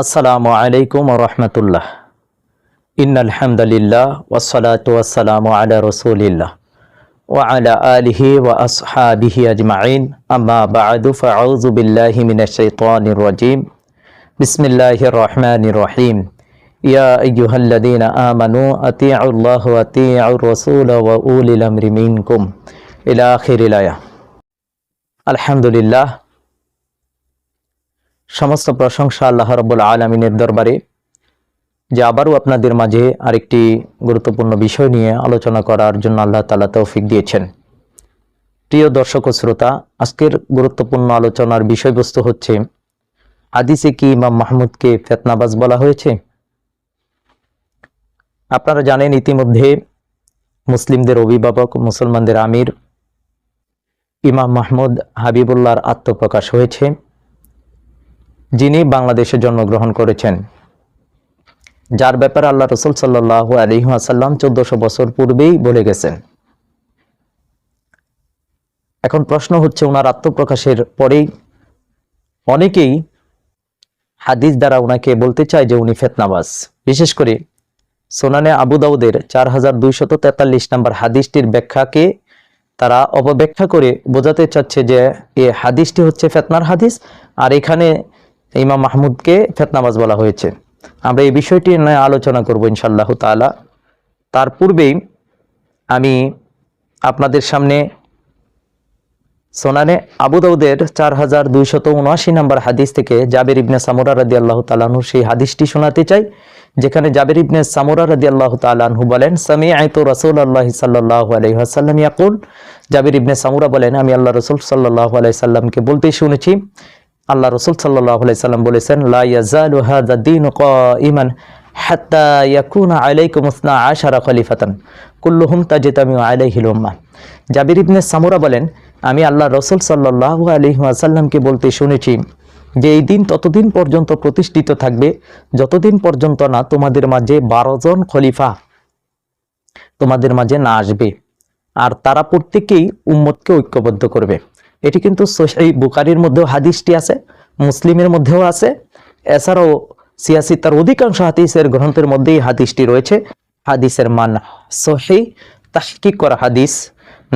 আসসালামু আলাইকুম ওয়া রাহমাতুল্লাহ। ইন্নাল হামদালিল্লাহ ওয়াসসালাতু ওয়াসসালামু আলা রাসূলিল্লাহ ওয়া আলা আলিহি ওয়া আসহাবিহি আজমাইন। আম্মা বা'দু ফাআউযু বিল্লাহি মিনাশ শাইতানির রাজীম। বিসমিল্লাহির রহমানির রহিম। ইয়া আইয়ুহাল্লাযীনা আমানু আতিউল্লাহ ওয়া আতিউর রাসূল ওয়া উলিল আমরি মিনকুম ইলা আখিরিল আয়াহ। আলহামদুলিল্লাহ, সমস্ত প্রশংসা আল্লাহ রাব্বুল আলামিনের দরবারে যে আবারও আপনাদের মাঝে আরেকটি গুরুত্বপূর্ণ বিষয় নিয়ে আলোচনা করার জন্য আল্লাহ তাআলা তৌফিক দিয়েছেন। প্রিয় দর্শক ও শ্রোতা, আজকের গুরুত্বপূর্ণ আলোচনার বিষয়বস্তু হচ্ছে, হাদিসে কি ইমাম মাহমুদকে ফিতনাবাজ বলা হয়েছে? আপনারা জানেন, ইতিমধ্যে মুসলিমদের অভিভাবক, মুসলমানদের আমির ইমাম মাহমুদ হাবিবুল্লাহর আত্মপ্রকাশ হয়েছে, যিনি বাংলাদেশে জন্মগ্রহণ করেছেন, যার ব্যাপারে আল্লাহ রাসূল সাল্লাল্লাহু আলাইহি ওয়াসাল্লাম 1400 বছর পূর্বেই বলে গেছেন। এখন প্রশ্ন হচ্ছে, ওনার আত্মপ্রকাশের পরেই অনেকেই হাদিস দ্বারা ওনাকে বলতে চায় যে উনি ফিতনাবাজ। বিশেষ করে সুনানে আবু দাউদের 4243 নম্বর হাদিসটির ব্যাখ্যাকে তারা অপব্যাখ্যা করে বোঝাতে চাচ্ছে যে এই হাদিসটি হচ্ছে ফিতনার হাদিস, আর এখানে ইমাম মাহমুদকে ফিতনাবাজ বলা হয়েছে। আমরা এই বিষয়টি নিয়ে আলোচনা করব ইনশাআল্লাহ তাআলা। তার পূর্বেই আমি আপনাদের সামনে সুনানে আবু দাউদের 4279 নম্বর হাদিস থেকে জাবির ইবনে সামুরা রাদিয়াল্লাহু তাআলা আনহু সেই হাদিসটি শোনাতে চাই, যেখানে জাবির ইবনে সামুরা রাদিয়াল্লাহু তাআলা আনহু বলেন, সামিআতু রাসূলুল্লাহি সাল্লাল্লাহু আলাইহি ওয়াসাল্লাম ইয়াকুল। জাবির ইবনে সামুরা বলেন, আমি আল্লাহ রাসূল সাল্লাল্লাহু আলাইহি সাল্লামকে বলতে শুনেছি, আল্লাহ রাসূল সাল্লাল্লাহু আলাইহি সাল্লাম বলেছেন, লা ইয়াজালু হাযা দীনু কাইমান হাত্তা ইয়াকুনা আলাইকুম 12 খলিফাতান কুল্লুহুম তাজতামিউ আলাইহিল উম্মাহ। জাবির ইবনে সামুরা বলেন, আমি আল্লাহ রাসূল সাল্লাল্লাহু আলাইহি ওয়াসাল্লামকে বলতে শুনেছি যে এই দিন ততদিন পর্যন্ত প্রতিষ্ঠিত থাকবে যতদিন পর্যন্ত না তোমাদের মাঝে 12 জন খলিফা তোমাদের মাঝে না আসবে, আর তারা প্রত্যেকেই উম্মতকে ঐক্যবদ্ধ করবে। এটি কিন্তু সহিহ বুখারীর মধ্যেও হাদিসটি আছে, মুসলিমের মধ্যেও আছে, এছাড়াও সিয়াসিতার অধিকাংশ হাদিসের গ্রন্থের মধ্যেই হাদিসটি রয়েছে। হাদিসের মান সহিহ, তাহকিক করা হাদিস।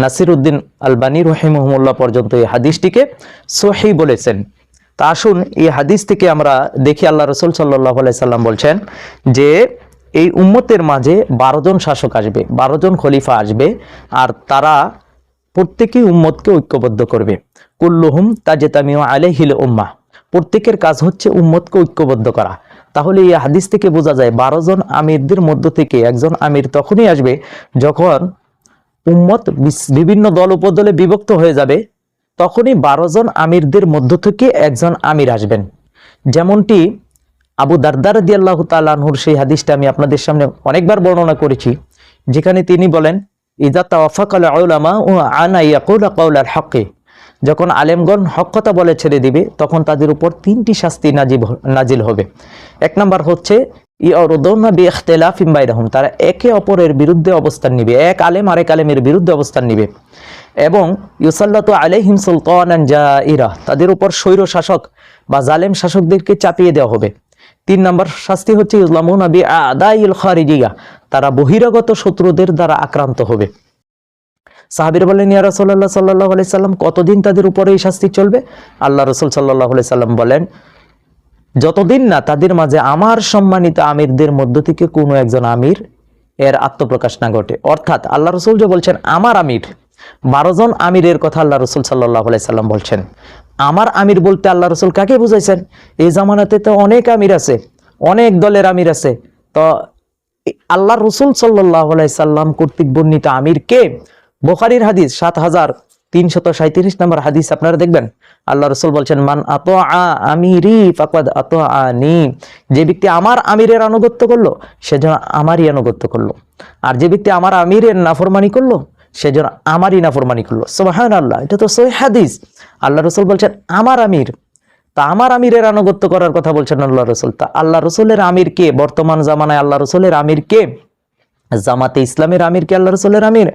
নাসিরউদ্দিন আলবানী রাহিমাহুল্লাহ পর্যন্ত এই হাদিসটিকে সহিহ বলেছেন। তা আসুন এই হাদিস থেকে আমরা দেখি, আল্লাহ রাসূল সাল্লাল্লাহু আলাইহি সাল্লাম বলছেন যে এই উম্মতের মাঝে 12 জন শাসক আসবে, 12 জন খলিফা আসবে, আর তারা প্রত্যেকেই উম্মতকে ঐক্যবদ্ধ করবে। কুল্লুহুম তাজতামিউ আলাইহিল উম্মাহ, প্রত্যেকের কাজ হচ্ছে উম্মতকে ঐক্যবদ্ধ করা। তাহলে এই হাদিস থেকে বোঝা যায় 12 জন আমিরদের মধ্য থেকে একজন আমির তখনই আসবে যখন উম্মত বিভিন্ন দল উপদলে বিভক্ত হয়ে যাবে, তখনই 12 জন আমিরদের মধ্য থেকে একজন আমির আসবেন। যেমনটি আবু দারদা রাদিয়াল্লাহু তাআলা আনহুর সেই হাদিসটা আমি আপনাদের সামনে অনেকবার বর্ণনা করেছি, যেখানে তিনি বলেন, ইযা তাওয়াফাকাল উলামা ওয়া আনা ইয়াকুলু কাওলাল হক, যখন আলেমগণ হক কথা বলে ছেড়ে দিবে তখন তাদের উপর 3টি শাস্তি নাজিল হবে। এক নাম্বার হচ্ছে ইয়ারুদুনা বিইখতিলাফিন বাইনহুম, তারা একে অপরের বিরুদ্ধে অবস্থান নিবে, এক আলেম আরেক আলেমের বিরুদ্ধে অবস্থান নিবে। এবং ইউসাল্লাতু আলাইহিম সুলতানান জাইরা, তাদের উপর স্বৈর শাসক বা জালেম শাসকদেরকে চাপিয়ে দেওয়া হবে। 3 নম্বর শাস্তি হচ্ছে ইসলামুনা বিআদাইল খারিজিয়া, তারা বহিরাগত শত্রুদের দ্বারা আক্রান্ত হবে। সাহাবীরা বলেন, ইয়া রাসূলুল্লাহ সাল্লাল্লাহু আলাইহি সাল্লাম, কতদিন তাদের উপরে এই শাস্তি চলবে? আল্লাহ রাসূল সাল্লাল্লাহু আলাইহি সাল্লাম বলেন, যতদিন না তাদের মাঝে আমার সম্মানিত আমিরদের মধ্য থেকে কোনো একজন আমির এর আত্মপ্রকাশ না ঘটে। অর্থাৎ আল্লাহ রাসূল যে বলছেন আমার আমির, 12 জন আমিরের কথা আল্লাহ রাসূল সাল্লাল্লাহু আলাইহি সাল্লাম বলছেন। আমার আমির বলতে আল্লাহ রাসূল কাকে বুঝাইছেন? এই জামানাতে তো অনেক আমির আছে, অনেক দলের আমির আছে, তো আল্লাহ রাসূল সাল্লাল্লাহু আলাইহি সাল্লাম কর্তৃক বর্ণিত আমির কে? বুখারীর হাদিস 7337 নম্বর হাদিস আপনারা দেখবেন, আল্লাহ রাসূল বলছেন, মান আতাআ আমিরি ফাকাদ আতাআনি, যে ব্যক্তি আমার আমিরের আনুগত্য করলো সে যেন আমারই আনুগত্য করলো, আর যে ব্যক্তি আমার আমিরের নাফরমানি করলো সে যেন আমারই নাফরমানি করলো। সুবহানাল্লাহ, এটা তো সহিহ হাদিস। আল্লাহ রাসূল বলছেন আমার আমির, তা আমার আমিরের আনুগত্য করার কথা বলছেন আল্লাহ রাসূল। তা আল্লাহ রাসূলের আমির কে? বর্তমান জামানায় আল্লাহ রাসূলের আমির কে? জামাতে ইসলামের আমির কে আল্লাহ রাসূলের আমির?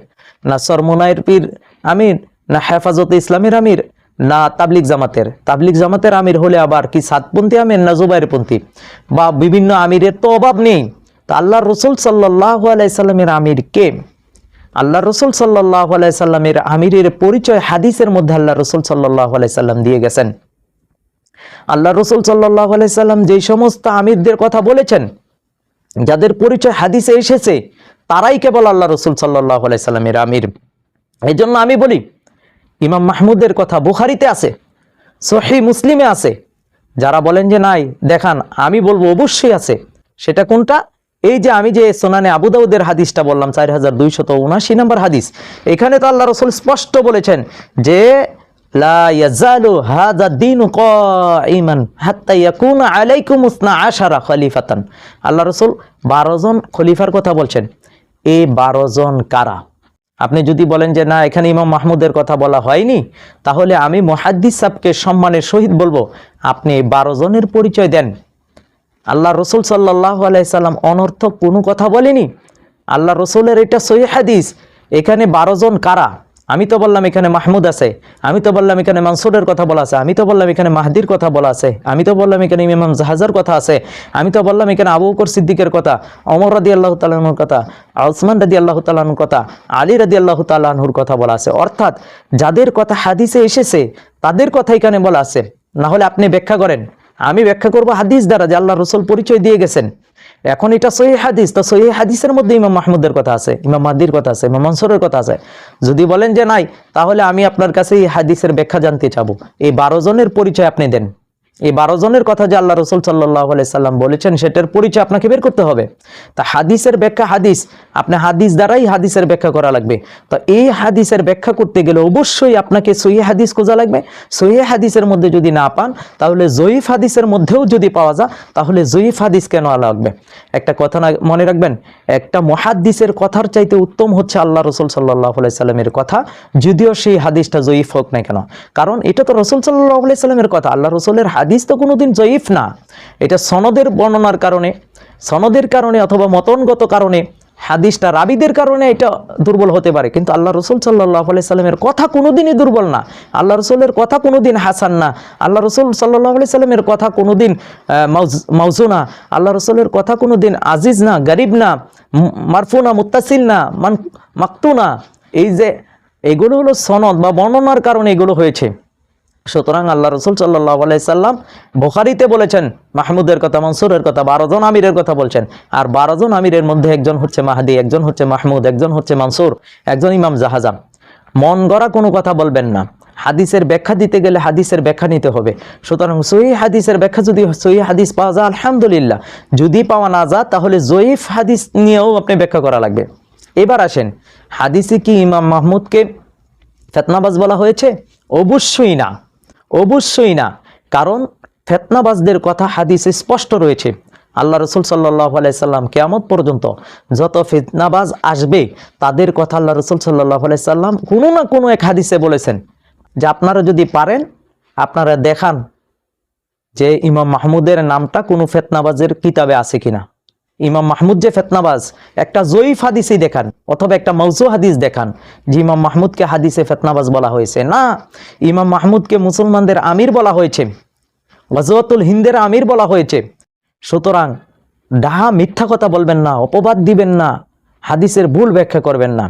না সরমুনায়ের পীর আমির? না হেফাজতে ইসলামের আমির? না তাবলিগ জামাতের আমির হলে আবার কি সাতপন্থী আমির না জুবাইরপন্থী বা বিভিন্ন আমিরের তো অভাব নেই। তা আল্লাহ রসুল সাল্লাল্লাহু আলাইহি সাল্লামের আমির কে? আল্লাহ রসুল সাল্লাল্লাহু আলাইহি সাল্লামের আমিরের পরিচয় হাদিসের মধ্যে আল্লাহ রসুল সাল্লাল্লাহু আলাইহি সাল্লাম দিয়ে গেছেন। আল্লাহ রসুল সাল্লাল্লাহু আলাইহি সাল্লাম যেই সমস্ত আমিরদের কথা বলেছেন, যাদের পরিচয় হাদিসে এসেছে, তারাই কেবল আল্লাহ রসুল সাল্লাল্লাহু আলাইহি সাল্লামের আমির। এই জন্য আমি বলি, ইমাম মাহমুদের কথা বুখারীতে আছে, সহিহ মুসলিমে আছে। যারা বলেন যে নাই, দেখান, আমি বলবো অবশ্যই আছে। সেটা কোনটা? এই যে আমি যে সুনানে আবু দাউদের হাদিসটা বললাম, 4279 নম্বর হাদিস, এখানে তো আল্লাহ রাসূল স্পষ্ট বলেছেন যে লা ইয়াজালু হাযা দ্বীনু কাঈমান হাত্তা ইয়াকুনা আলাইকুম 12 খলিফাতান। আল্লাহ রাসূল 12 জন খলিফার কথা বলছেন। এই 12 জন কারা? আপনি যদি বলেন যে না, এখানে ইমাম মাহমুদের কথা বলা হয়নি, তাহলে আমি মুহাদ্দিস সাহেবকে সম্মানের সহিত বলবো, আপনি 12 জনের পরিচয় দেন। আল্লাহ রসুল সাল্লাল্লাহু আলাইহি সাল্লাম অনর্থক কোনো কথা বলেনি। আল্লাহ রসুলের এটা সহিহ হাদিস। এখানে 12 জন কারা? আমি তো বললাম এখানে মাহমুদ আছে, আমি তো বললাম এখানে মানসুরের কথা বলা আছে, আমি তো বললাম এখানে মাহদির কথা বলা আছে, আমি তো বললাম এখানে ইমাম জাহাজের কথা আছে, আমি তো বললাম এখানে আবু বকর সিদ্দিকের কথা, ওমর রাদিয়াল্লাহু তাআলা আনহুর কথা, উসমান রাদিয়াল্লাহু তাআলা আনহুর কথা, আলী রাদিয়াল্লাহু তাআলা আনহুর কথা বলা আছে। অর্থাৎ যাদের কথা হাদিসে এসেছে তাদের কথা এখানে বলা আছে। না হলে আপনি ব্যাখ্যা করেন, আমি ব্যাখ্যা করব হাদিস দ্বারা যে আল্লাহ রসুল পরিচয় দিয়ে গেছেন। এখন এটা সহিহ হাদিস, তো সহিহ হাদিসের মধ্যে ইমাম মাহমুদের কথা আছে, ইমাম মাহদির কথা আছে, ইমাম মনসুরের কথা আছে। যদি বলেন যে নাই, তাহলে আমি আপনার কাছে এই হাদিসের ব্যাখ্যা জানতে চাবো। এই 12 জনের পরিচয় আপনি দেন। এই 12 জনের কথা যে আল্লাহ রসুল সাল্লাল্লাহু আলাইহি সাল্লাম বলেছেন, সেটার পরিচয় আপনাকে বের করতে হবে। তা হাদিসের ব্যাখ্যা হাদিস, আপনি হাদিস দ্বারাই হাদিসের ব্যাখ্যা করা লাগবে। তো এই হাদিসের ব্যাখ্যা করতে গেলে অবশ্যই আপনাকে সহিহ হাদিস খোঁজা লাগবে। সহিহ হাদিসের মধ্যে যদি না পান, তাহলে জয়ীফ হাদিসের মধ্যেও যদি পাওয়া যায়, তাহলে জয়ীফ হাদিস কেন লাগবে? একটা কথা মনে রাখবেন, একটা মুহাদ্দিসের কথার চাইতে উত্তম হচ্ছে আল্লাহ রসুল সাল্লাল্লাহু আলাইহি সাল্লামের কথা, যদিও সেই হাদিসটা জয়ীফ হোক না কেন। কারণ এটা তো রসুল সাল্লাল্লাহু আলাইহি সাল্লামের কথা, আল্লাহ রসুলের হাদিস তো কোনোদিন জয়ীফ না। এটা সনদের বর্ণনার কারণে, সনদের কারণে অথবা মতনগত কারণে, হাদিসটা রাবিদের কারণে এটা দুর্বল হতে পারে, কিন্তু আল্লাহ রসুল সাল্লাল্লাহু আলাইহি সাল্লামের কথা কোনোদিনই দুর্বল না। আল্লাহ রসুলের কথা কোনোদিন হাসান না। আল্লাহ রসুল সাল্লাল্লাহু আলাইহি সাল্লামের কথা কোনোদিন মাউজু না। আল্লাহ রসুলের কথা কোনোদিন আজিজ না, গরিব না, মারফু না, মুত্তাসিল না, মাকতু না। এই যে এগুলো হলো সনদ বা বর্ণনার কারণে এগুলো হয়েছে। সুতরাং আল্লাহ রসুল সাল্লাল্লাহু আলাইহি সাল্লাম বুখারীতে বলেছেন মাহমুদের কথা, মনসুরের কথা, 12 জন আমিরের কথা বলছেন। আর 12 জন আমিরের মধ্যে একজন হচ্ছে মাহদি, একজন হচ্ছে মাহমুদ, একজন হচ্ছে মনসুর, একজন ইমাম জাহাজাম। মন গড়া কোনো কথা বলবেন না। হাদিসের ব্যাখ্যা দিতে গেলে হাদিসের ব্যাখ্যা নিতে হবে। সুতরাং সহিহ হাদিসের ব্যাখ্যা যদি সহিহ হাদিস পাওয়া যায় আলহামদুলিল্লাহ, যদি পাওয়া না যায় তাহলে জয়ীফ হাদিস নিয়েও আপনি ব্যাখ্যা করা লাগবে। এবার আসেন, হাদিসে কি ইমাম মাহমুদকে ফিতনাবাজ বলা হয়েছে? অবশ্যই না, অবশ্যই না। কারণ ফিতনাবাজদের কথা হাদিসে স্পষ্ট রয়েছে। আল্লাহ রসুল সাল্লাল্লাহু আলাইহি সাল্লাম কিয়ামত পর্যন্ত যত ফিতনাবাজ আসবে, তাদের কথা আল্লাহ রসুল সাল্লাল্লাহু আলাইহি সাল্লাম কোনো না কোনো এক হাদিসে বলেছেন যে আপনারা যদি পারেন আপনারা দেখান যে ইমাম মাহমুদের নামটা কোনো ফিতনাবাজের কিতাবে আছে কিনা। ইমাম মাহমুদ যে ফিতনাবাজ, একটা জয়ীফ হাদিসই দেখান অথবা একটা মাউজু হাদিস দেখান যে ইমাম মাহমুদকে হাদিসে ফিতনাবাজ বলা হয়েছে। না, ইমাম মাহমুদকে মুসলমানদের আমির বলা হয়েছে, গজওয়াতুল হিন্দের আমির বলা হয়েছে। সুতরাং ডাহা মিথ্যা কথা বলবেন না, অপবাদ দিবেন না, হাদিসের ভুল ব্যাখ্যা করবেন না।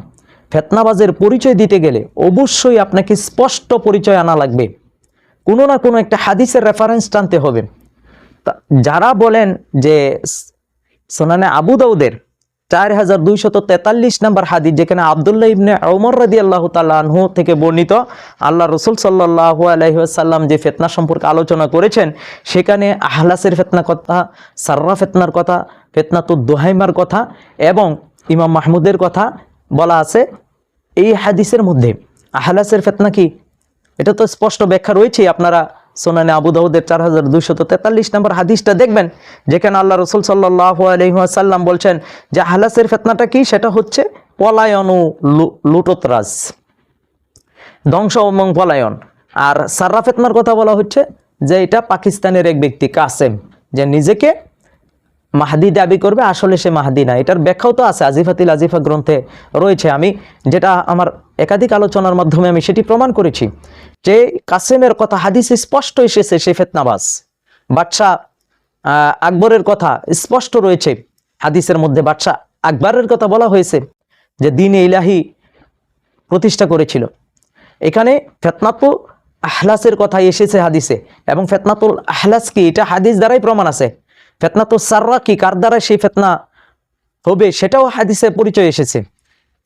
ফিতনাবাজের পরিচয় দিতে গেলে অবশ্যই আপনাকে স্পষ্ট পরিচয় আনা লাগবে, কোনো না কোনো একটা হাদিসের রেফারেন্স টানতে হবে। যারা বলেন যে সুনানে আবু দাউদের 4243 নম্বর হাদিস, যেখানে আব্দুল্লাহ ইবনে ওমর রাদিয়াল্লাহু তাআলা আনহু থেকে বর্ণিত, আল্লাহ রাসূল সাল্লাল্লাহু আলাইহি ওয়াসাল্লাম যে ফিতনা সম্পর্কে আলোচনা করেছেন, সেখানে আহলাসের ফিতনা কথা, সাররা ফিতনার কথা, ফিতনাতুদ দুহাইমার কথা এবং ইমাম মাহমুদের কথা বলা আছে এই হাদিসের মধ্যে। আহলাসের ফিতনা কি, এটা তো স্পষ্ট ব্যাখ্যা রয়েছে। আপনারা সুনানে আবু দাউদের 4243 নম্বর হাদিসটা দেখবেন, যেখানে আল্লাহ রসুল সাল্লাল্লাহু আলাইহি ওয়াসাল্লাম বলছেন যে আহলাসের ফিতনাটা কি, সেটা হচ্ছে পলায়ন ও লুটতরাজ, ধ্বংস এবং পলায়ন। আর সাররা ফিতনার কথা বলা হচ্ছে যে এটা পাকিস্তানের এক ব্যক্তি কাসেম, যে নিজেকে মাহদি দাবি করবে, আসলে সে মাহদি না। এটার ব্যাখ্যাও তো আছে, আজিফাতিল আজিফা গ্রন্থে রয়েছে। আমি যেটা আমার একাধিক আলোচনার মাধ্যমে আমি সেটি প্রমাণ করেছি যে কাসেমের কথা হাদিসে স্পষ্ট এসেছে, সে ফিতনাবাজ। বাদশাহ আকবরের কথা স্পষ্ট রয়েছে হাদিসের মধ্যে, বাদশাহ আকবরের কথা বলা হয়েছে যে দ্বীন-ই ইলাহি প্রতিষ্ঠা করেছিল। এখানে ফিতনাতুল আহলাসের কথা এসেছে হাদিসে, এবং ফিতনাতুল আহলাস কি এটা হাদিস দ্বারাই প্রমাণ আছে। ফিতনাতুস সাররা কি, কার দ্বারা সেই ফিতনা হবে সেটাও হাদিসে পরিচয় এসেছে।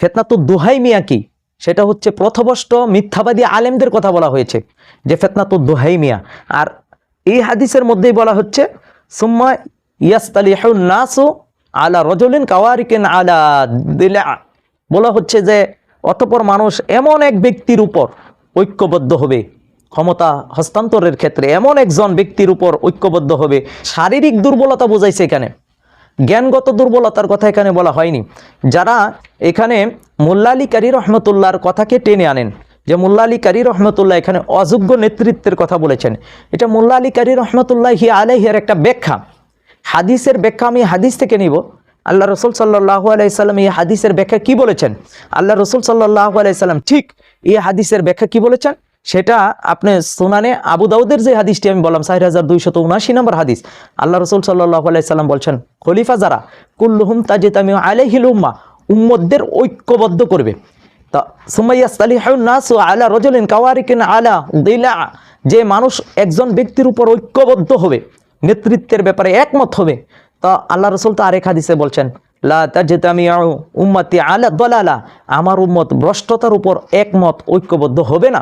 ফিতনাতুদ দুহাইমিয়া কি, সেটা হচ্ছে পথভ্রষ্ট মিথ্যাবাদী আলেমদের কথা বলা হয়েছে যে ফিতনাতুদ দুহাইমিয়া। আর এই হাদিসের মধ্যেই বলা হচ্ছে সুম্মা ইয়াস্তালিহুন নাসু আলা রাজুলিন কাওয়ারিকিন আলা দিলা, বলা হচ্ছে যে অতঃপর মানুষ এমন এক ব্যক্তির উপর ঐক্যবদ্ধ হবে, ক্ষমতা হস্তান্তরের ক্ষেত্রে এমন একজন ব্যক্তির উপর ঐক্যবদ্ধ হবে। শারীরিক দুর্বলতা বোঝাইছে এখানে, জ্ঞানগত দুর্বলতার কথা এখানে বলা হয়নি। যারা এখানে মোল্লা আলী কারি রহমতুল্লাহর কথাকে টেনে আনেন যে মোল্লা আলী কারি রহমতুল্লাহ এখানে অযোগ্য নেতৃত্বের কথা বলেছেন, এটা মোল্লা আলী কারি রহমতুল্লাহি আলাইহির একটা ব্যাখ্যা, হাদিসের ব্যাখ্যা। আমি হাদিস থেকে নিব। আল্লাহ রসুল সাল্লাল্লাহু আলাইহি সাল্লাম এই হাদিসের ব্যাখ্যা কি বলেছেন, আল্লাহ রসুল সাল্লাল্লাহু আলাইহি সাল্লাম ঠিক এই হাদিসের ব্যাখ্যা কি বলেছেন সেটা আপনি সুনানে আবু দাউদের যে হাদিসটি আমি বললাম 4279 নম্বর হাদিস, আল্লাহ রসুল সাল্লাল্লাহু আলাইহি সাল্লাম বলছেন খলিফা যারা কুল্লুহুম তাজতামিউ আলাইহিল উম্মাহ, উম্মতদের ঐক্যবদ্ধ করবে। তা সুম্মা ইয়াসতালিহুন নাসু আলা রাজুলিন কাওয়ারিকিন আলা দিলা, যে মানুষ একজন ব্যক্তির উপর ঐক্যবদ্ধ হবে, নেতৃত্বের ব্যাপারে একমত হবে। তা আল্লাহ রসুল তো আরেক হাদিসে বলছেন লা তাজতামিউ উম্মতি আলা দালালা, আমার উম্মত ভ্রষ্টতার উপর একমত ঐক্যবদ্ধ হবে না।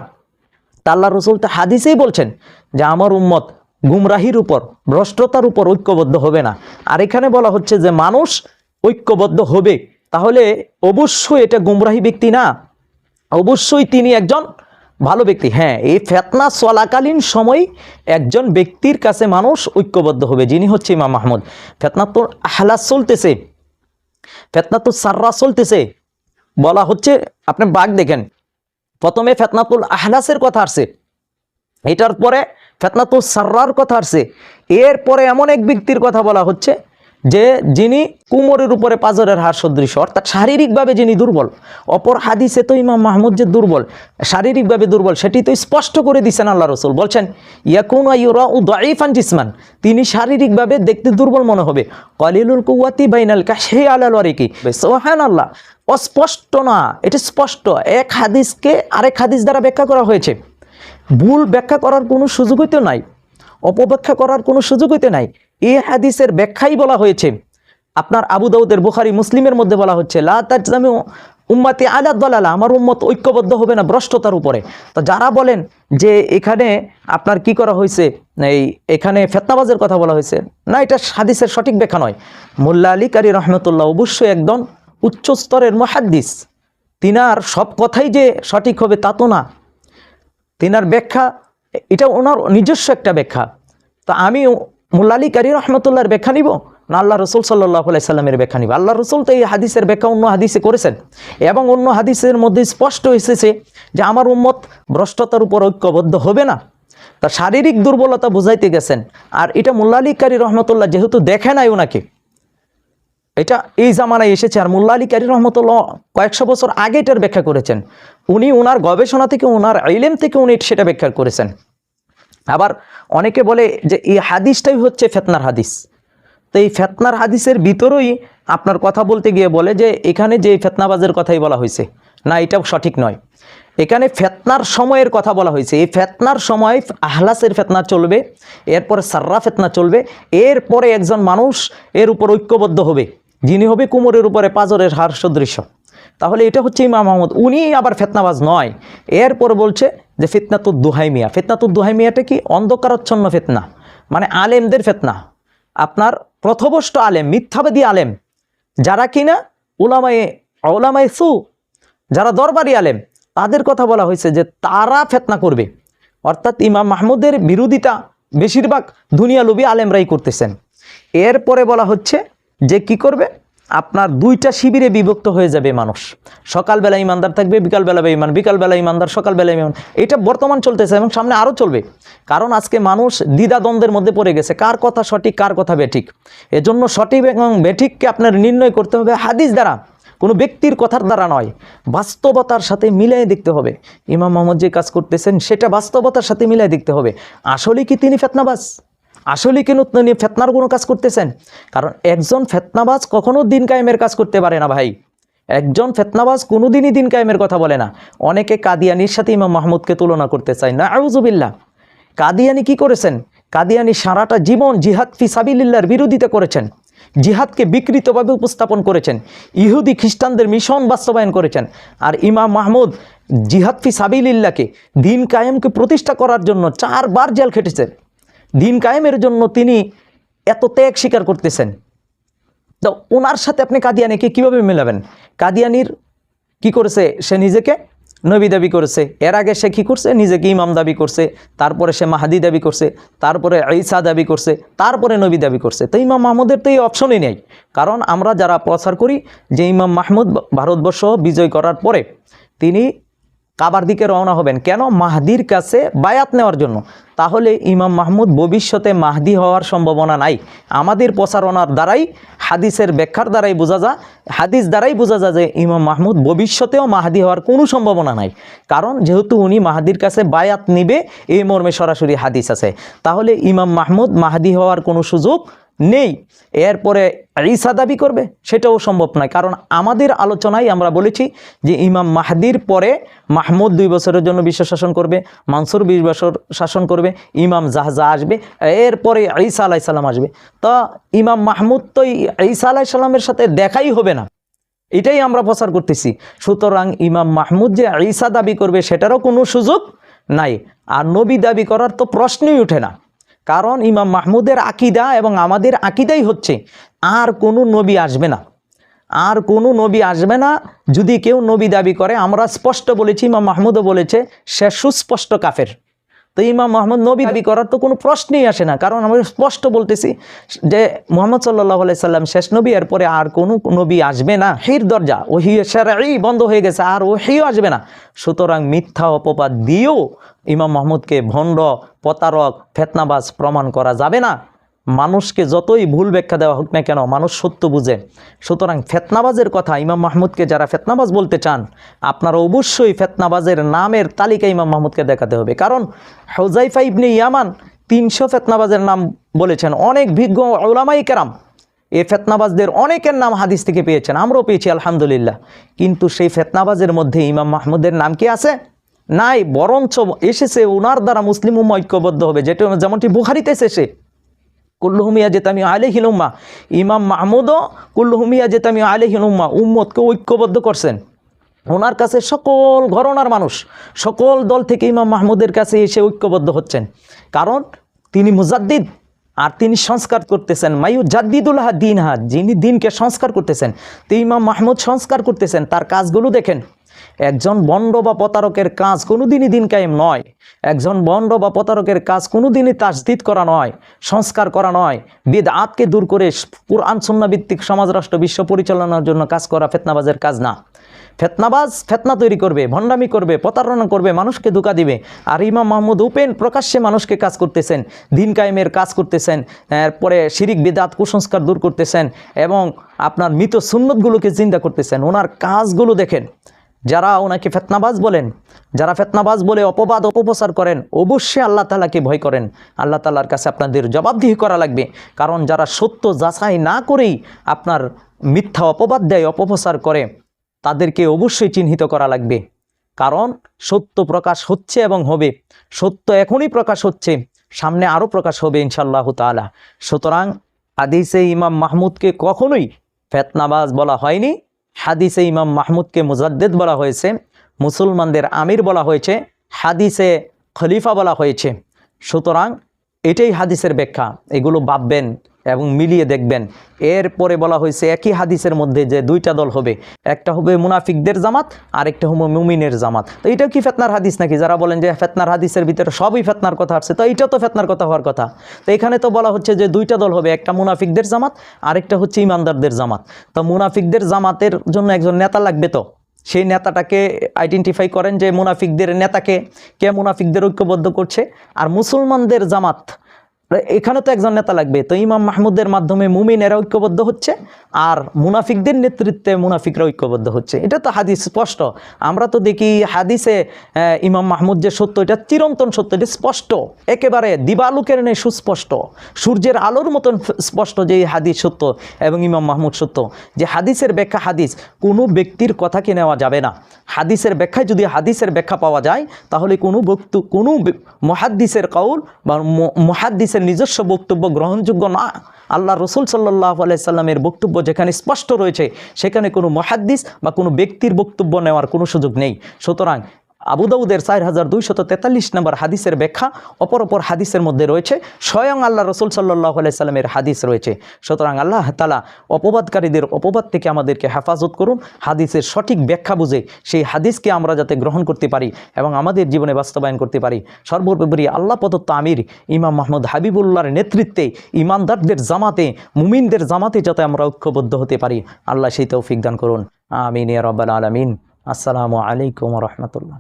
তা আল্লাহ রসুল তো হাদিসেই বলছেন যে আমার উম্মত গুমরাহির উপর ভ্রষ্টতার উপর ঐক্যবদ্ধ হবে না। আর এখানে বলা হচ্ছে যে মানুষ ঐক্যবদ্ধ হবে, তাহলে অবশ্যই এটা গুমরাহি ব্যক্তি না, অবশ্যই তিনি একজন ভালো ব্যক্তি। হ্যাঁ, এই ফিতনা চলাকালীন সময় একজন ব্যক্তির কাছে মানুষ ঐক্যবদ্ধ হবে, যিনি হচ্ছে ইমাম মাহমুদ। ফিতনাতুল আহলাস চলতেছে, ফিতনাতুস সাররা চলতেছে, বলা হচ্ছে আপনি বাগ দেখেন, প্রথমে ফিতনাতুল আহলাসের কথা আসছে, এটার পরে ফিতনাতুস সাররার কথা আসছে, এরপরে এমন এক ব্যক্তির কথা বলা হচ্ছে যে যিনি কুমরের উপরে পাজরের হাড় সদৃশ, অর্থাৎ শারীরিকভাবে যিনি দুর্বল। অপর হাদিসে তো ইমাম মাহমুদ যে দুর্বল, শারীরিকভাবে দুর্বল, সেটি তো স্পষ্ট করে দিচ্ছেন আল্লাহ রসুল। বলছেন ইয়াকুনু ইউরাউ দাঈফান জিসমান, তিনি শারীরিকভাবে দেখতে দুর্বল মনে হবে। কলিলুল কুওয়াতি বাইনাল কাশহি আলাল ওয়ারিকি, সুবহানাল্লাহ, অস্পষ্ট না, এটা স্পষ্ট। এক হাদিসকে আরেক হাদিস দ্বারা ব্যাখ্যা করা হয়েছে, ভুল ব্যাখ্যা করার কোনো সুযোগই তো নাই, অপব্যাখ্যা করার কোনো সুযোগই তো নাই। এই হাদিসের ব্যাখ্যাই বলা হয়েছে আপনার আবু দাউদের, বুখারী, মুসলিমের মধ্যে বলা হচ্ছে লা তাজতামিউ উম্মতি আলা দালালা, আমার উম্মত ঐক্যবদ্ধ হবে না ভ্রষ্টতার উপরে। তো যারা বলেন যে এখানে আপনার কি করা হয়েছে, এখানে ফিতনাবাজের কথা বলা হয়েছে, না, এটা হাদিসের সঠিক ব্যাখ্যা নয়। মোল্লা আলী কারি রহমতুল্লাহ অবশ্যই একদম উচ্চ স্তরের মুহাদ্দিস, তিনার সব কথাই যে সঠিক হবে তা তো না, তিনার ব্যাখ্যা এটা ওনার নিজস্ব একটা ব্যাখ্যা। তো আমি মোল্লা আলী কারি রহমতুল্লাহর ব্যাখ্যা নিব না আল্লাহ রসুল সাল্লাল্লাহু আলাইহি সাল্লামের ব্যাখ্যা নিব? আল্লাহ রসুল তো এই হাদিসের ব্যাখ্যা অন্য হাদিসে করেছেন, এবং অন্য হাদিসের মধ্যে স্পষ্ট এসেছে যে আমার উম্মত ভ্রষ্টতার উপর ঐক্যবদ্ধ হবে না। তা শারীরিক দুর্বলতা বুঝাইতে গেছেন, আর এটা মোল্লা আলী কারি রহমতুল্লাহ যেহেতু দেখে নাই ওনাকে, এটা এই জামানায় এসেছে। আর মোল্লা আলী কারি রহমতুল্লাহ কয়েকশো বছর আগে এটার ব্যাখ্যা করেছেন, উনি ওনার গবেষণা থেকে, ওনার ইলম থেকে উনি সেটা ব্যাখ্যা করেছেন। আবার অনেকে বলে যে এই হাদিসটাই হচ্ছে ফিতনার হাদিস। তো এই ফিতনার হাদিসের ভিতরেই আপনার কথা বলতে গিয়ে বলে যে এখানে যে ফিতনাবাজের কথাই বলা হয়েছে, না, এটাও সঠিক নয়। এখানে ফিতনার সময়ের কথা বলা হয়েছে, এই ফিতনার সময় আহলাসের ফিতনা চলবে, এরপরে সাররা ফিতনা চলবে, এরপরে একজন মানুষ এর উপর ঐক্যবদ্ধ হবে, যিনি হবে কুমরের উপরে পাজরের হাড় সদৃশ। তাহলে এটা হচ্ছে ইমাম মাহমুদ, উনি আবার ফিতনাবাজ নয়। এরপর বলছে যে ফিতনাতুদ দুহাইমিয়া, ফিতনাতুদ দুহাইমিয়াটা কি? অন্ধকারাচ্ছন্ন ফিতনা, মানে আলেমদের ফিতনা। আপনার প্রথভ্রষ্ট আলেম, মিথ্যাবাদী আলেম, যারা কিনা উলামায়ে সু, যারা দরবারি আলেম, তাদের কথা বলা হয়েছে যে তারা ফিতনা করবে। অর্থাৎ ইমাম মাহমুদের বিরোধিতা বেশিরভাগ দুনিয়ালুবী আলেমরাই করতেছেন। এরপরে বলা হচ্ছে যে কি করবে, আপনার দুইটা শিবিরে বিভক্ত হয়ে যাবে মানুষ। সকালবেলা ইমানদার থাকবে, বিকালবেলা বেঈমান, বিকালবেলা ইমানদার, সকালবেলা ইমান। এটা বর্তমান চলতেছে এবং সামনে আরও চলবে। কারণ আজকে মানুষ দ্বিধাদ্বন্দ্বের মধ্যে পড়ে গেছে, কার কথা সঠিক কার কথা বেঠিক। এজন্য সঠিক এবং বেঠিককে আপনার নির্ণয় করতে হবে হাদিস দ্বারা, কোনো ব্যক্তির কথার দ্বারা নয়, বাস্তবতার সাথে মিলিয়ে দেখতে হবে। ইমাম মোহাম্মদ যে কাজ করতেছেন সেটা বাস্তবতার সাথে মিলিয়ে দেখতে হবে। আসলে কি তিনি ফেতনাবাজ? আসলে কেন তিনি ফেতনার কোনো কাজ করতেছেন? কারণ একজন ফেতনাবাজ কখনো দিন কায়েমের কাজ করতে পারে না ভাই। একজন ফেতনাবাজ কোনোদিনই দিন কায়েমের কথা বলে না। অনেকে কাদিয়ানির সাথে ইমাম মাহমুদকে তুলনা করতে চায় না, আউযুবিল্লাহ। কাদিয়ানি কি করেছেন? কাদিয়ানি সারাটা জীবন জিহাদ ফি সাবিলিল্লাহর বিরোধিতা করেছেন, জিহাদকে বিকৃতভাবে উপস্থাপন করেছেন, ইহুদি খ্রিস্টানদের মিশন বাস্তবায়ন করেছেন। আর ইমাম মাহমুদ জিহাদ ফি সাবিলিল্লাহকে, দিন কায়েমকে প্রতিষ্ঠা করার জন্য 4 বার জেল খেটেছেন। দিন কায়েমের জন্য তিনি এত ত্যাগ স্বীকার করতেছেন। তো ওনার সাথে আপনি কাদিয়ানিকে কীভাবে মেলাবেন? কাদিয়ানির কি করেছে? সে নিজেকে নবী দাবি করেছে। এর আগে সে কী করছে? নিজেকে ইমাম দাবি করছে, তারপরে সে মাহাদি দাবি করছে, তারপরে ঈসা দাবি করছে, তারপরে নবী দাবি করছে। তো ইমাম মাহমুদের তো এই অপশনই নেই। কারণ আমরা যারা প্রচার করি যে ইমাম মাহমুদ ভারতবর্ষ বিজয় করার পরে তিনি কাবার দিকে রওনা হবেন, কেন? মাহদির কাছে বায়াত নেওয়ার জন্য। তাহলে ইমাম মাহমুদ ভবিষ্যতে মাহদি হওয়ার সম্ভাবনা নাই। আমাদের প্রচারণার দ্বারাই, হাদিসের ব্যাখ্যার দ্বারাই বোঝা যায়, হাদিস দ্বারাই বোঝা যায় যে ইমাম মাহমুদ ভবিষ্যতেও মাহদি হওয়ার কোনো সম্ভাবনা নাই। কারণ যেহেতু উনি মাহদির কাছে বায়াত নিবে এই মর্মে সরাসরি হাদিস আছে। তাহলে ইমাম মাহমুদ মাহদি হওয়ার কোনো সুযোগ নেই। এরপরে ঈসা দাবি করবে, সেটাও সম্ভব নয়। কারণ আমাদের আলোচনায় আমরা বলেছি যে ইমাম মাহদির পরে মাহমুদ 2 বছরের জন্য বিশ্ব শাসন করবে, মানসুর 20 বছর শাসন করবে, ইমাম জাহজা আসবে, এরপরে ঈসা আলাইহিস সালাম আসবে। তা ইমাম মাহমুদ তো ঈসা আলাইহিস সালামের সাথে দেখাই হবে না, এটাই আমরা প্রচার করতেছি। সুতরাং ইমাম মাহমুদ যে ঈসা দাবি করবে সেটারও কোনো সুযোগ নাই। আর নবী দাবি করার তো প্রশ্নই ওঠে না। কারণ ইমাম মাহমুদের আকিদা এবং আমাদের আকিদাই হচ্ছে আর কোনো নবী আসবে না, আর কোনো নবী আসবে না। যদি কেউ নবী দাবি করে, আমরা স্পষ্ট বলেছি, ইমাম মাহমুদও বলেছে, সে সুস্পষ্ট কাফের। তো ইমাম মাহমুদ নবী দাবি করার তো কোনো প্রশ্নই আসে না। কারণ আমরা স্পষ্ট বলতেছি যে মুহাম্মদ সাল্লাল্লাহু আলাইহি সাল্লাম শেষ নবী, এরপরে আর কোনো নবী আসবে না। হির দরজা ওহী শারঈ বন্ধ হয়ে গেছে, আর ওহীও আসবে না। সুতরাং মিথ্যা অপবাদ দিয়েও ইমাম মাহমুদকে ভণ্ড, প্রতারক, ফেতনাবাজ প্রমাণ করা যাবে না। মানুষকে যতই ভুল ব্যাখ্যা দেওয়া হোক না কেন, মানুষ সত্য বুঝে। সুতরাং ফেতনাবাজের কথা, ইমাম মাহমুদকে যারা ফেতনাবাজ বলতে চান, আপনারা অবশ্যই ফেতনাবাজের নামের তালিকা ইমাম মাহমুদকে দেখাতে হবে। কারণ হুযায়ফা ইবনে ইয়ামান 300 ফেতনাবাজের নাম বলেছেন। অনেক বিজ্ঞ উলামায়ে কেরাম এই ফেতনাবাজদের অনেকের নাম হাদিস থেকে পেয়েছেন, আমরাও পেয়েছি আলহামদুলিল্লাহ। কিন্তু সেই ফেতনাবাজের মধ্যে ইমাম মাহমুদের নাম কি আছে? নাই। বরঞ্চ এসেছে ওনার দ্বারা মুসলিম উম্মাহ ঐক্যবদ্ধ হবে, যেমনটি বুখারীতে এসেছে, কুল্লুহুম ইয়াজতামিউ আলাইহিল উম্মাহ। ইমাম মাহমুদও কুল্লুহুম ইয়াজতামিউ আলাইহিল উম্মাহ, উম্মতকে ঐক্যবদ্ধ করছেন। ওনার কাছে সকল ঘরানার মানুষ, সকল দল থেকে ইমাম মাহমুদের কাছে এসে ঐক্যবদ্ধ হচ্ছেন। কারণ তিনি মুজাদ্দিদ, আর তিনি সংস্কার করতেছেন। মায়ুজাদ্দিদুল দীনহা, যিনি দিনকে সংস্কার করতেছেন। তো ইমাম মাহমুদ সংস্কার করতেছেন, তার কাজগুলো দেখেন। একজন বন্ড বা প্রতারকের কাজ কোনোদিনই দিন কায়েম নয়। একজন বন্ড বা প্রতারকের কাজ কোনোদিনই তাজদীদ করা নয়, সংস্কার করা নয়। বিদআতকে দূর করে কুরআন সুন্নাহ ভিত্তিক সমাজ রাষ্ট্র বিশ্ব পরিচালনার জন্য কাজ করা ফেতনাবাজের কাজ না। ফেতনাবাজ ফেতনা তৈরি করবে, ভণ্ডামি করবে, প্রতারণা করবে, মানুষকে ধোঁকা দিবে। আর ইমাম মাহমুদ ওপেন প্রকাশ্যে মানুষকে কাজ করতেছেন, দিন কায়েমের কাজ করতেছেন, এরপরে শিরিক বিদআত কুসংস্কার দূর করতেছেন এবং আপনার মৃত সুন্নতগুলোকে জিন্দা করতেছেন। ওনার কাজগুলো দেখেন। যারা ওনাকে ফেতনাবাজ বলেন, যারা ফেতনাবাজ বলে অপবাদ অপপ্রচার করেন, অবশ্যই আল্লাহ তাআলাকে ভয় করেন। আল্লাহ তাআলার কাছে আপনাদের জবাবদিহি করা লাগবে। কারণ যারা সত্য যাচাই না করেই আপনার মিথ্যা অপবাদ দেয়, অপপ্রচার করে, তাদেরকে অবশ্যই চিহ্নিত করা লাগবে। কারণ সত্য প্রকাশ হচ্ছে এবং হবে। সত্য এখনই প্রকাশ হচ্ছে, সামনে আরও প্রকাশ হবে ইনশাআল্লাহু তাআলা। সুতরাং হাদিসে ইমাম মাহমুদকে কখনোই ফেতনাবাজ বলা হয়নি। হাদিসে ইমাম মাহমুদকে মুজাদ্দিদ বলা হয়েছে, মুসলমানদের আমির বলা হয়েছে, হাদিসে খলিফা বলা হয়েছে। সুতরাং এটাই হাদিসের ব্যাখ্যা। এগুলো ভাববেন, এবং মিলিয়ে দেখবেন। এরপরে বলা হয়েছে একই হাদিসের মধ্যে যে দুইটা দল হবে, একটা হবে মুনাফিকদের জামাত আর একটা হবে মুমিনের জামাত। তো এটা কি ফেতনার হাদিস নাকি? যারা বলেন যে ফেতনার হাদিসের ভিতরে সবই ফেতনার কথা আসছে, তো এইটা তো ফেতনার কথা হওয়ার কথা। তো এখানে তো বলা হচ্ছে যে দুইটা দল হবে, একটা মুনাফিকদের জামাত আর একটা হচ্ছে ইমানদারদের জামাত। তো মুনাফিকদের জামাতের জন্য একজন নেতা লাগবে, তো সেই নেতাটাকে আইডেন্টিফাই করেন যে মুনাফিকদের নেতাকে, কে মুনাফিকদের ঐক্যবদ্ধ করছে। আর মুসলমানদের জামাত, এখানে তো একজন নেতা লাগবে। তো ইমাম মাহমুদের মাধ্যমে মুমিনেরা ঐক্যবদ্ধ হচ্ছে আর মুনাফিকদের নেতৃত্বে মুনাফিকরা ঐক্যবদ্ধ হচ্ছে। এটা তো হাদিস স্পষ্ট। আমরা তো দেখি হাদিসে ইমাম মাহমুদ যে সত্য, এটা চিরন্তন সত্য, এটা স্পষ্ট, একেবারে দিবালোকের নেই সুস্পষ্ট, সূর্যের আলোর মতন স্পষ্ট যে এই হাদিস সত্য এবং ইমাম মাহমুদ সত্য। যে হাদিসের ব্যাখ্যা, হাদিস কোনো ব্যক্তির কথাকে নেওয়া যাবে না। হাদিসের ব্যাখ্যায় যদি হাদিসের ব্যাখ্যা পাওয়া যায়, তাহলে কোনো মুহাদ্দিসের কাউল বা মুহাদ্দিসের নিজস্ব বক্তব্য গ্রহণযোগ্য না। আল্লাহ রসুল সাল্লাল্লাহু আলাইহি সাল্লামের বক্তব্য যেখানে স্পষ্ট রয়েছে, সেখানে কোনো মুহাদ্দিস বা কোনো ব্যক্তির বক্তব্য নেওয়ার কোনো সুযোগ নেই। সুতরাং আবু দাউদের 4243 নম্বর হাদিসের ব্যাখ্যা অপর হাদিসের মধ্যে রয়েছে, স্বয়ং আল্লাহ রসুল সাল্লাল্লাহু আলাইহি সাল্লামের হাদিস রয়েছে। সুতরাং আল্লাহ তাআলা অপবাদকারীদের অপবাদ থেকে আমাদেরকে হেফাজত করুন। হাদিসের সঠিক ব্যাখ্যা বুঝে সেই হাদিসকে আমরা যাতে গ্রহণ করতে পারি এবং আমাদের জীবনে বাস্তবায়ন করতে পারি। সর্বোপরি আল্লাহ প্রদত্ত আমির ইমাম মাহমুদ হাবিবুল্লাহর নেতৃত্বে ইমানদারদের জামাতে, মুমিনদের জামাতে যাতে আমরা ঐক্যবদ্ধ হতে পারি, আল্লাহ সেই তৌফিক দান করুন। আমিন ইয়া রাব্বাল আলামিন। আসসালামু আলাইকুম ওয়া রাহমাতুল্লাহ।